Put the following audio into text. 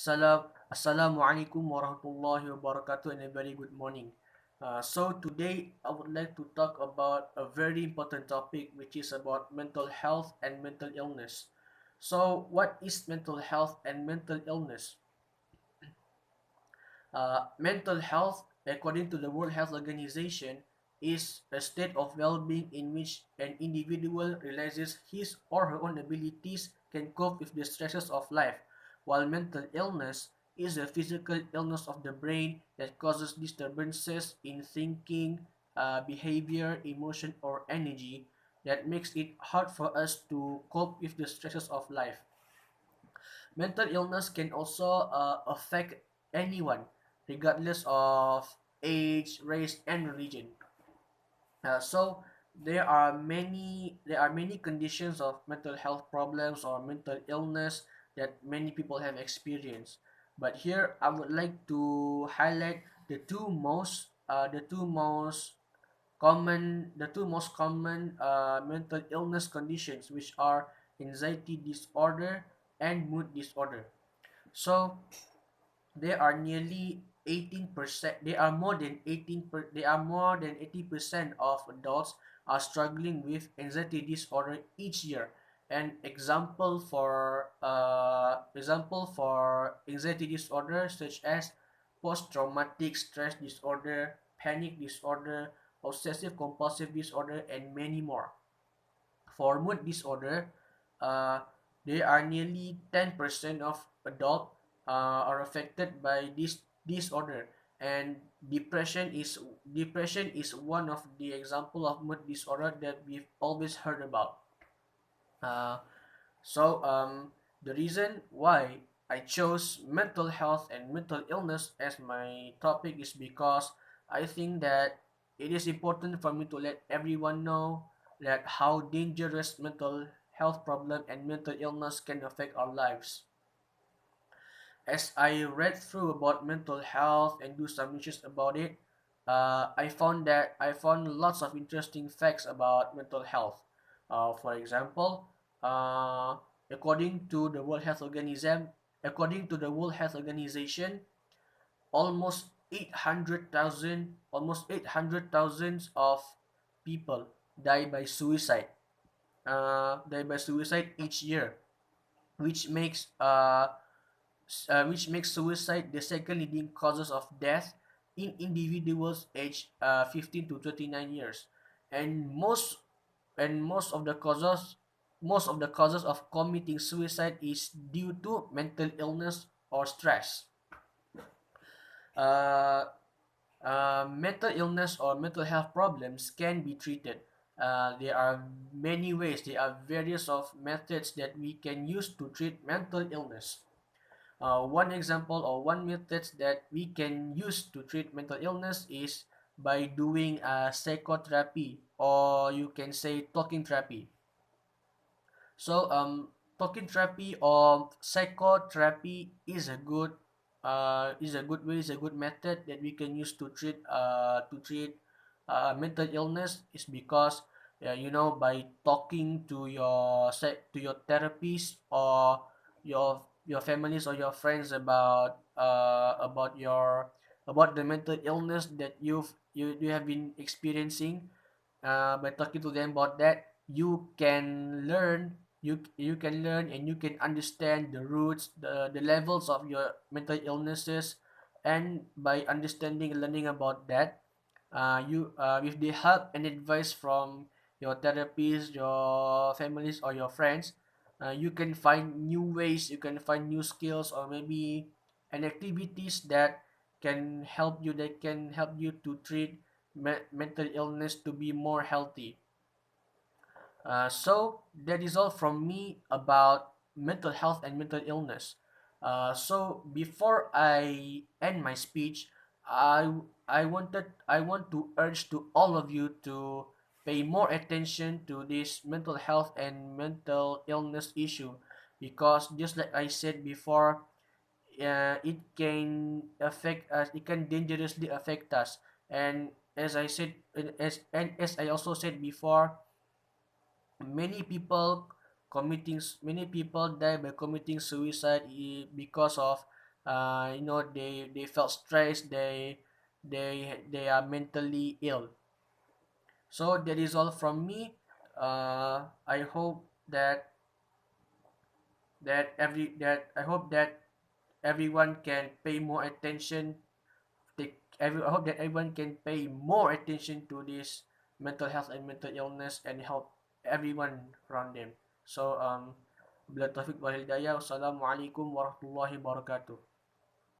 Assalamu alaikum warahmatullahi wabarakatuh and a very good morning. So today I would like to talk about a very important topic which is about mental health and mental illness. So what is mental health and mental illness? Mental health, according to the World Health Organization, is a state of well-being in which an individual realizes his or her own abilities can cope with the stresses of life, while mental illness is a physical illness of the brain that causes disturbances in thinking, behavior, emotion, or energy that makes it hard for us to cope with the stresses of life. Mental illness can also affect anyone, regardless of age, race, and religion. So there are many conditions of mental health problems or mental illness that many people have experienced. But here I would like to highlight the two most common mental illness conditions, which are anxiety disorder and mood disorder. So there are nearly 18%. There are more than 80% of adults are struggling with anxiety disorder each year. An example for anxiety disorder such as post-traumatic stress disorder, panic disorder, obsessive compulsive disorder, and many more. For mood disorder, uh, there are nearly 10% of adults are affected by this disorder, and depression is one of the example of mood disorder that we've always heard about. Uh, so the reason why I chose mental health and mental illness as my topic is because I think that it is important for me to let everyone know that how dangerous mental health problem and mental illness can affect our lives. As I read through about mental health and do some research about it, I found lots of interesting facts about mental health. For example, uh, according to the World Health Organization, according to the World Health Organization, almost 800,000 of people die by suicide. Die by suicide each year, which makes uh, which makes suicide the second leading causes of death in individuals aged 15 to 39 years, and most of the causes of committing suicide is due to mental illness or stress. Uh, Mental illness or mental health problems can be treated. There are many ways. There are various of methods that we can use to treat mental illness. One example or one method that we can use to treat mental illness is by doing psychotherapy, or you can say talking therapy. So talking therapy or psychotherapy is a good method that we can use to treat mental illness. Is because by talking to your therapist or your families or your friends about the mental illness that you have been experiencing. By talking to them about that, you can learn and you can understand the roots, the levels of your mental illnesses. And by understanding and learning about that, you with the help and advice from your therapist, your families, or your friends, you can find new ways, you can find new skills, or maybe an activities that can help you to treat mental illness to be more healthy. So that is all from me about mental health and mental illness. So before I end my speech, I I want to urge to all of you to pay more attention to this mental health and mental illness issue, because just like I said before, it can affect us. It can dangerously affect us, and as I also said before, many people die by committing suicide because of they felt stressed, they are mentally ill. So that is all from me. I hope I hope that everyone can pay more attention. I hope that everyone can pay more attention to this mental health and mental illness and help everyone around them. So, bila taufiq wal hidayah. Wassalamualaikum warahmatullahi wabarakatuh.